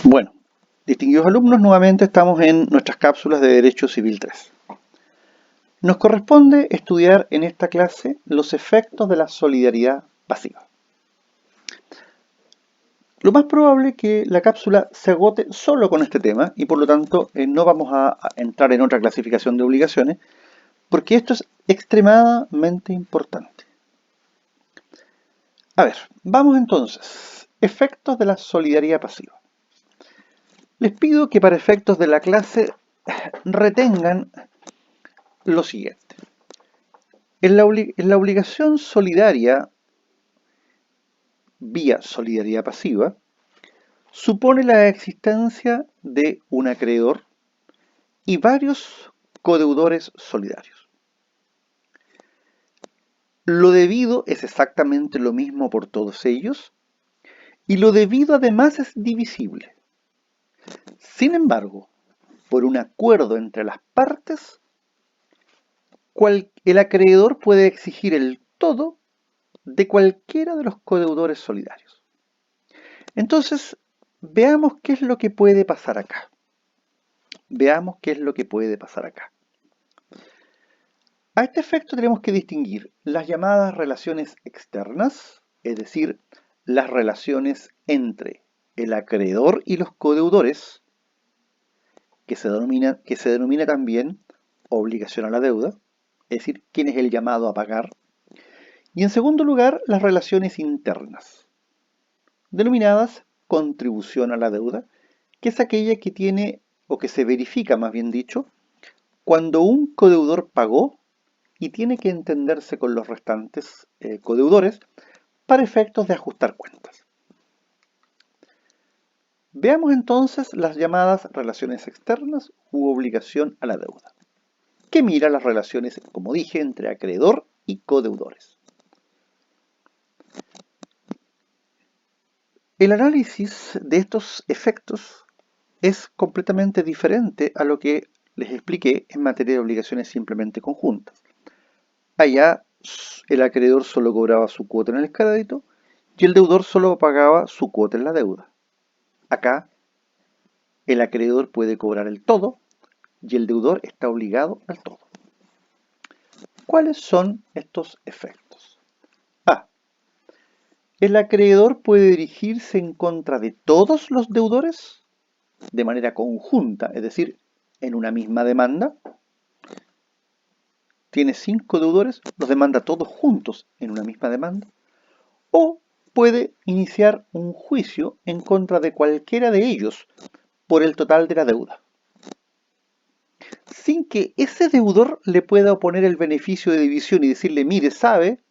Bueno, distinguidos alumnos, nuevamente estamos en nuestras cápsulas de Derecho Civil 3. Nos corresponde estudiar en esta clase los efectos de la solidaridad pasiva. Lo más probable es que la cápsula se agote solo con este tema y por lo tanto no vamos a entrar en otra clasificación de obligaciones porque esto es extremadamente importante. A ver, vamos entonces. Efectos de la solidaridad pasiva. Les pido que para efectos de la clase retengan lo siguiente. En la obligación solidaria vía solidaridad pasiva supone la existencia de un acreedor y varios codeudores solidarios. Lo debido es exactamente lo mismo por todos ellos y lo debido además es divisible. Sin embargo, por un acuerdo entre las partes, el acreedor puede exigir el todo de cualquiera de los codeudores solidarios. Entonces, veamos qué es lo que puede pasar acá. Veamos qué es lo que puede pasar acá. A este efecto tenemos que distinguir las llamadas relaciones externas, es decir, las relaciones entre el acreedor y los codeudores, que se denomina también obligación a la deuda, es decir, quién es el llamado a pagar. Y en segundo lugar, las relaciones internas, denominadas contribución a la deuda, que es aquella que tiene, o que se verifica más bien dicho, cuando un codeudor pagó y tiene que entenderse con los restantes codeudores para efectos de ajustar cuentas. Veamos entonces las llamadas relaciones externas u obligación a la deuda, que mira las relaciones, como dije, entre acreedor y codeudores. El análisis de estos efectos es completamente diferente a lo que les expliqué en materia de obligaciones simplemente conjuntas. Allá el acreedor solo cobraba su cuota en el crédito y el deudor solo pagaba su cuota en la deuda. Acá el acreedor puede cobrar el todo y el deudor está obligado al todo. ¿Cuáles son estos efectos? A. El acreedor puede dirigirse en contra de todos los deudores de manera conjunta, es decir, en una misma demanda. Tiene 5 deudores, los demanda todos juntos en una misma demanda. O puede iniciar un juicio en contra de cualquiera de ellos por el total de la deuda, sin que ese deudor le pueda oponer el beneficio de división y decirle, mire, sabe,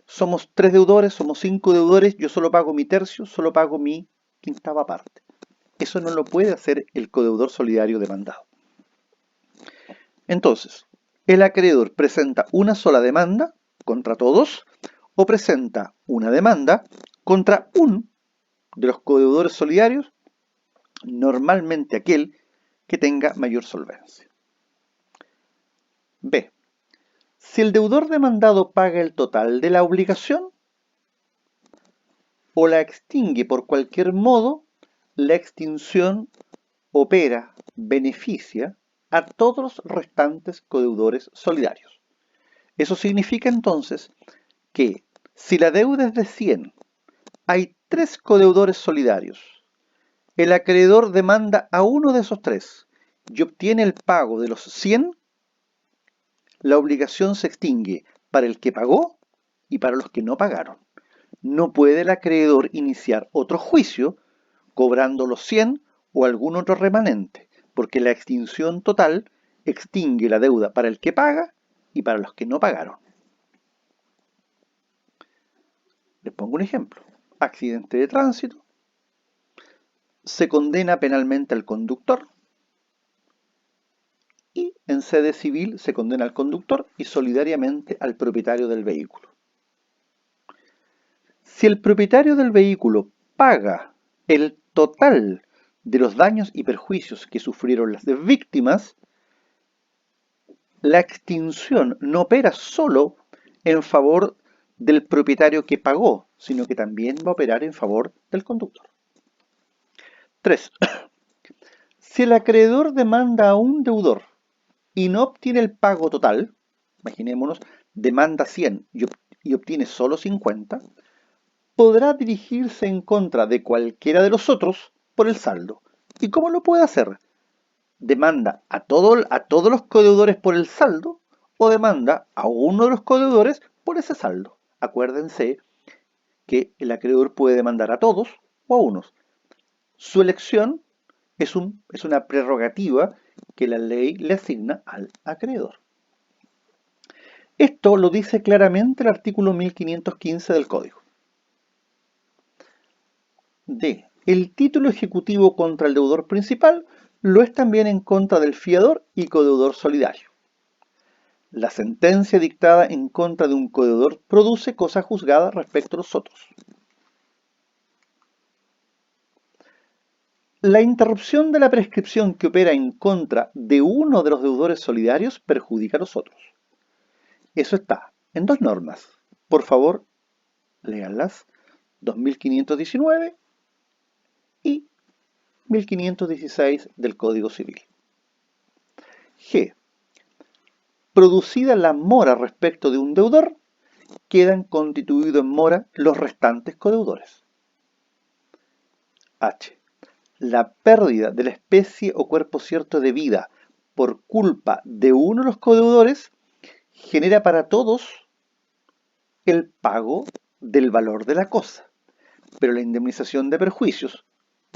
somos 3 deudores, somos 5 deudores, yo solo pago mi tercio, solo pago mi quintava parte. Eso no lo puede hacer el codeudor solidario demandado. Entonces, el acreedor presenta una sola demanda contra todos o presenta una demanda contra un de los codeudores solidarios, normalmente aquel que tenga mayor solvencia. B. Si el deudor demandado paga el total de la obligación o la extingue por cualquier modo, la extinción beneficia a todos los restantes codeudores solidarios. Eso significa entonces que si la deuda es de 100, hay 3 codeudores solidarios. El acreedor demanda a uno de esos 3 y obtiene el pago de los 100, la obligación se extingue para el que pagó y para los que no pagaron. No puede el acreedor iniciar otro juicio cobrando los 100 o algún otro remanente, porque la extinción total extingue la deuda para el que paga y para los que no pagaron. Les pongo un ejemplo. Accidente de tránsito. Se condena penalmente al conductor y en sede civil se condena al conductor y solidariamente al propietario del vehículo. Si el propietario del vehículo paga el total de los daños y perjuicios que sufrieron las víctimas, la extinción no opera solo en favor del propietario que pagó, sino que también va a operar en favor del conductor. 3. Si el acreedor demanda a un deudor y no obtiene el pago total, imaginémonos, demanda 100 y obtiene solo 50, podrá dirigirse en contra de cualquiera de los otros por el saldo. ¿Y cómo lo puede hacer? ¿Demanda a todos los codeudores por el saldo o demanda a uno de los codeudores por ese saldo? Acuérdense que el acreedor puede demandar a todos o a unos. Su elección es una prerrogativa que la ley le asigna al acreedor. Esto lo dice claramente el artículo 1515 del Código. D. El título ejecutivo contra el deudor principal lo es también en contra del fiador y codeudor solidario. La sentencia dictada en contra de un codeudor produce cosa juzgada respecto a los otros. La interrupción de la prescripción que opera en contra de uno de los deudores solidarios perjudica a los otros. Eso está en dos normas. Por favor, léanlas. 2519 y 1516 del Código Civil. G. Producida la mora respecto de un deudor, quedan constituidos en mora los restantes codeudores. H. La pérdida de la especie o cuerpo cierto de vida por culpa de uno de los codeudores genera para todos el pago del valor de la cosa, pero la indemnización de perjuicios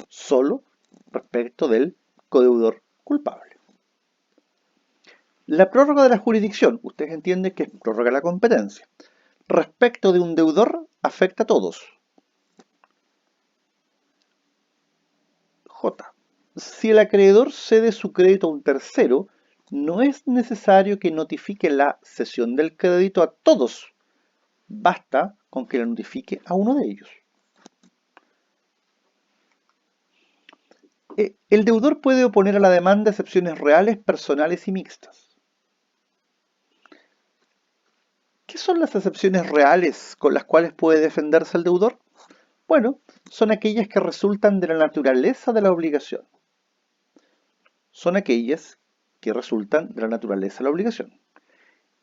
solo respecto del codeudor culpable. La prórroga de la jurisdicción, ustedes entienden que es prórroga de la competencia, respecto de un deudor afecta a todos. J. Si el acreedor cede su crédito a un tercero, no es necesario que notifique la cesión del crédito a todos. Basta con que la notifique a uno de ellos. El deudor puede oponer a la demanda excepciones reales, personales y mixtas. ¿Qué son las excepciones reales con las cuales puede defenderse el deudor? Bueno, son aquellas que resultan de la naturaleza de la obligación. Son aquellas que resultan de la naturaleza de la obligación.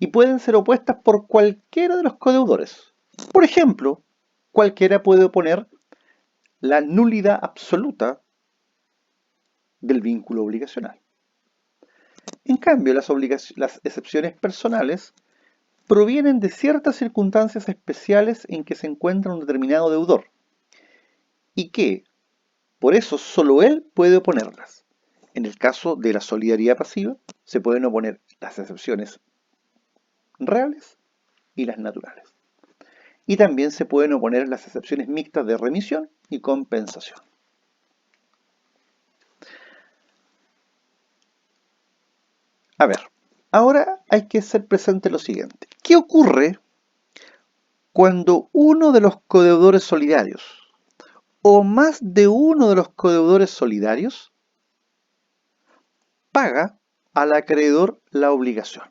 Y pueden ser opuestas por cualquiera de los codeudores. Por ejemplo, cualquiera puede oponer la nulidad absoluta del vínculo obligacional. En cambio, las excepciones personales provienen de ciertas circunstancias especiales en que se encuentra un determinado deudor y que, por eso, solo él puede oponerlas. En el caso de la solidaridad pasiva, se pueden oponer las excepciones reales y las naturales. Y también se pueden oponer las excepciones mixtas de remisión y compensación. A ver, ahora hay que hacer presente lo siguiente. ¿Qué ocurre cuando uno de los codeudores solidarios o más de uno de los codeudores solidarios paga al acreedor la obligación?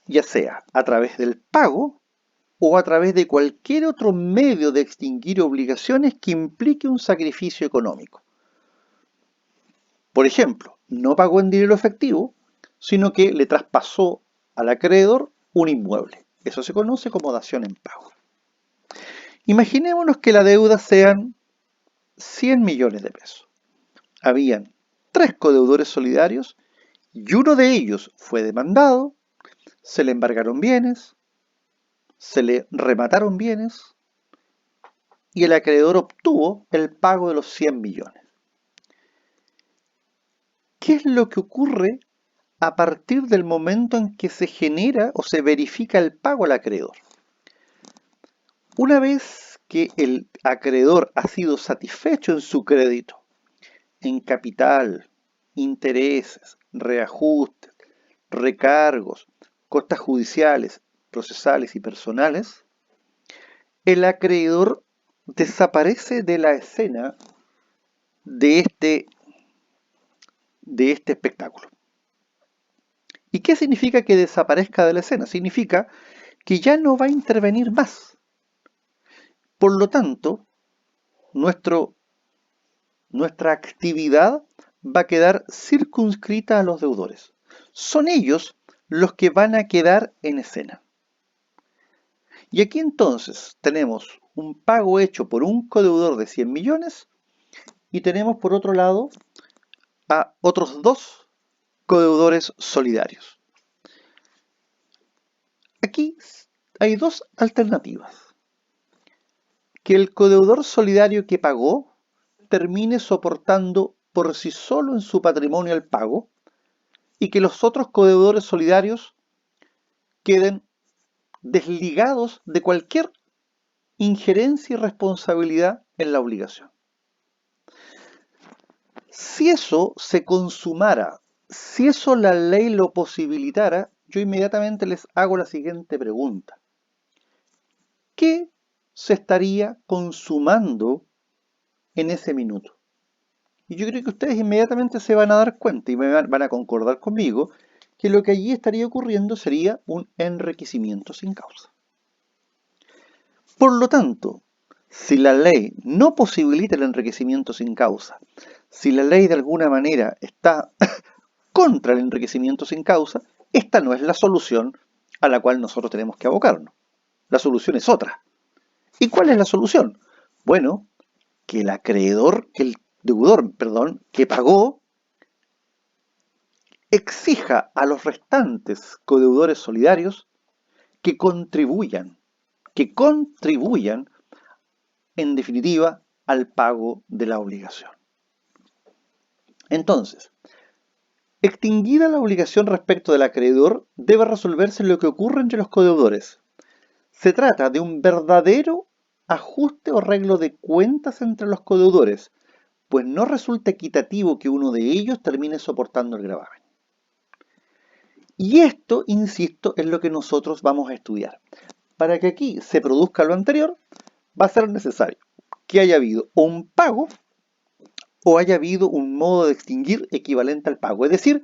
Ya sea a través del pago o a través de cualquier otro medio de extinguir obligaciones que implique un sacrificio económico. Por ejemplo, no pagó en dinero efectivo, sino que le traspasó al acreedor un inmueble. Eso se conoce como dación en pago. Imaginémonos que la deuda sean 100 millones de pesos. Habían 3 codeudores solidarios y uno de ellos fue demandado, se le embargaron bienes, se le remataron bienes y el acreedor obtuvo el pago de los 100 millones. ¿Qué es lo que ocurre a partir del momento en que se genera o se verifica el pago al acreedor? Una vez que el acreedor ha sido satisfecho en su crédito, en capital, intereses, reajustes, recargos, costas judiciales, procesales y personales, el acreedor desaparece de la escena de este espectáculo. ¿Y qué significa que desaparezca de la escena? Significa que ya no va a intervenir más. Por lo tanto, nuestro nuestra actividad va a quedar circunscrita a los deudores. Son ellos los que van a quedar en escena. Y aquí entonces tenemos un pago hecho por un codeudor de 100 millones y tenemos por otro lado a otros dos codeudores solidarios. Aquí hay dos alternativas. Que el codeudor solidario que pagó termine soportando por sí solo en su patrimonio el pago y que los otros codeudores solidarios queden desligados de cualquier injerencia y responsabilidad en la obligación. Si eso se consumara, si eso la ley lo posibilitara, yo inmediatamente les hago la siguiente pregunta. ¿Qué se estaría consumando en ese minuto? Y yo creo que ustedes inmediatamente se van a dar cuenta y van a concordar conmigo que lo que allí estaría ocurriendo sería un enriquecimiento sin causa. Por lo tanto, si la ley no posibilita el enriquecimiento sin causa, si la ley de alguna manera está contra el enriquecimiento sin causa, esta no es la solución a la cual nosotros tenemos que abocarnos. La solución es otra. ¿Y cuál es la solución? Bueno, que el acreedor, que el deudor, perdón, que pagó, exija a los restantes codeudores solidarios que contribuyan, en definitiva, al pago de la obligación. Entonces, extinguida la obligación respecto del acreedor, debe resolverse lo que ocurre entre los codeudores. Se trata de un verdadero ajuste o arreglo de cuentas entre los codeudores, pues no resulta equitativo que uno de ellos termine soportando el gravamen. Y esto, insisto, es lo que nosotros vamos a estudiar. Para que aquí se produzca lo anterior, va a ser necesario que haya habido un pago o haya habido un modo de extinguir equivalente al pago. Es decir,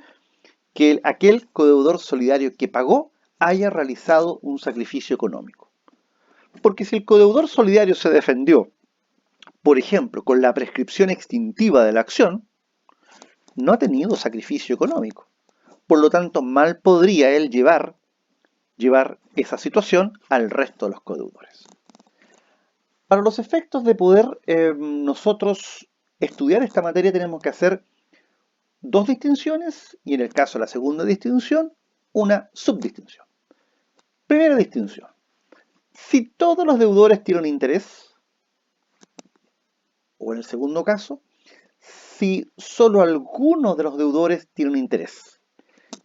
que aquel codeudor solidario que pagó haya realizado un sacrificio económico. Porque si el codeudor solidario se defendió, por ejemplo, con la prescripción extintiva de la acción, no ha tenido sacrificio económico. Por lo tanto, mal podría él llevar esa situación al resto de los codeudores. Para los efectos de poder nosotros estudiar esta materia tenemos que hacer dos distinciones y en el caso de la segunda distinción, una subdistinción. Primera distinción. Si todos los deudores tienen interés, o en el segundo caso, si solo algunos de los deudores tienen interés.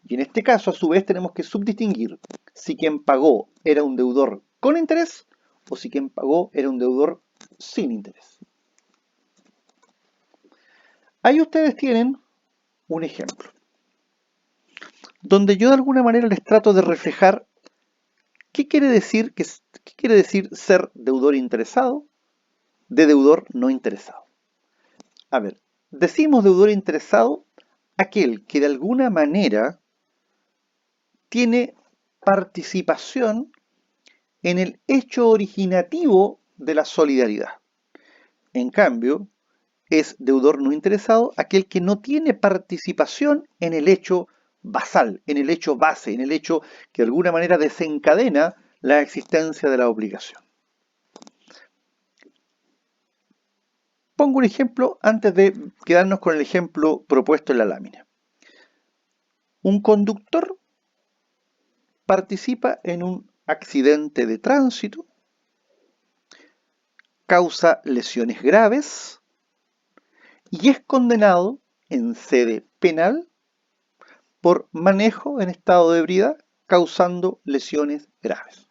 Y en este caso, a su vez, tenemos que subdistinguir si quien pagó era un deudor con interés o si quien pagó era un deudor sin interés. Ahí ustedes tienen un ejemplo, donde yo de alguna manera les trato de reflejar qué quiere decir ser deudor interesado de deudor no interesado. A ver, decimos deudor interesado aquel que de alguna manera tiene participación en el hecho originativo de la solidaridad. En cambio, es deudor no interesado aquel que no tiene participación en el hecho basal, en el hecho base, en el hecho que de alguna manera desencadena la existencia de la obligación. Pongo un ejemplo antes de quedarnos con el ejemplo propuesto en la lámina. Un conductor participa en un accidente de tránsito, causa lesiones graves y es condenado en sede penal por manejo en estado de ebriedad causando lesiones graves.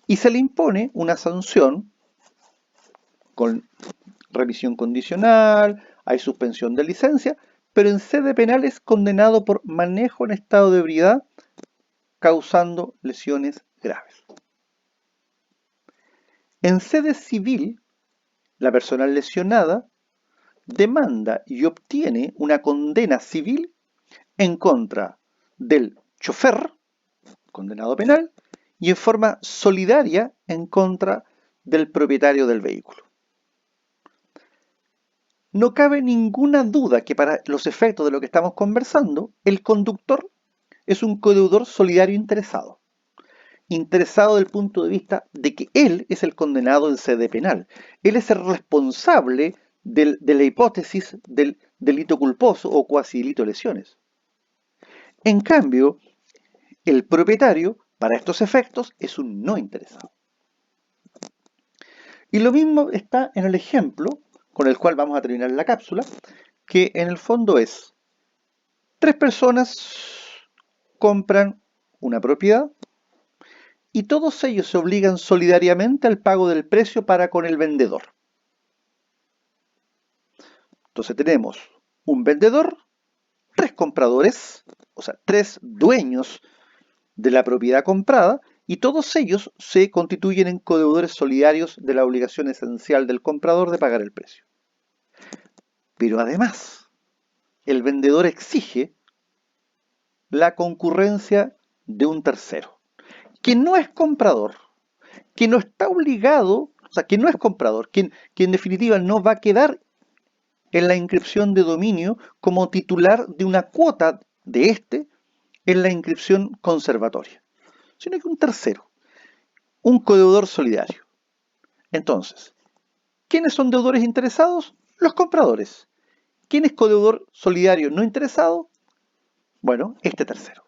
Y se le impone una sanción con revisión condicional, hay suspensión de licencia, pero en sede penal es condenado por manejo en estado de ebriedad causando lesiones graves. En sede civil, la persona lesionada demanda y obtiene una condena civil en contra del chofer, condenado penal, y en forma solidaria en contra del propietario del vehículo. no cabe ninguna duda que para los efectos de lo que estamos conversando, el conductor es un codeudor solidario interesado. Interesado desde el punto de vista de que él es el condenado en sede penal. Él es el responsable de la hipótesis del delito culposo o cuasi delito de lesiones. En cambio, el propietario, para estos efectos, es un no interesado. Y lo mismo está en el ejemplo con el cual vamos a terminar la cápsula, que en el fondo es: tres personas compran una propiedad y todos ellos se obligan solidariamente al pago del precio para con el vendedor. Entonces tenemos un vendedor, tres compradores, o sea, tres dueños de la propiedad comprada, y todos ellos se constituyen en codeudores solidarios de la obligación esencial del comprador de pagar el precio. Pero además, el vendedor exige la concurrencia de un tercero, que no es comprador, que no está obligado, o sea, que no es comprador, que en definitiva no va a quedar en la inscripción de dominio como titular de una cuota de este en la inscripción conservatoria, sino que un tercero, un codeudor solidario. Entonces, ¿quiénes son deudores interesados? Los compradores. ¿Quién es codeudor solidario no interesado? Bueno, este tercero.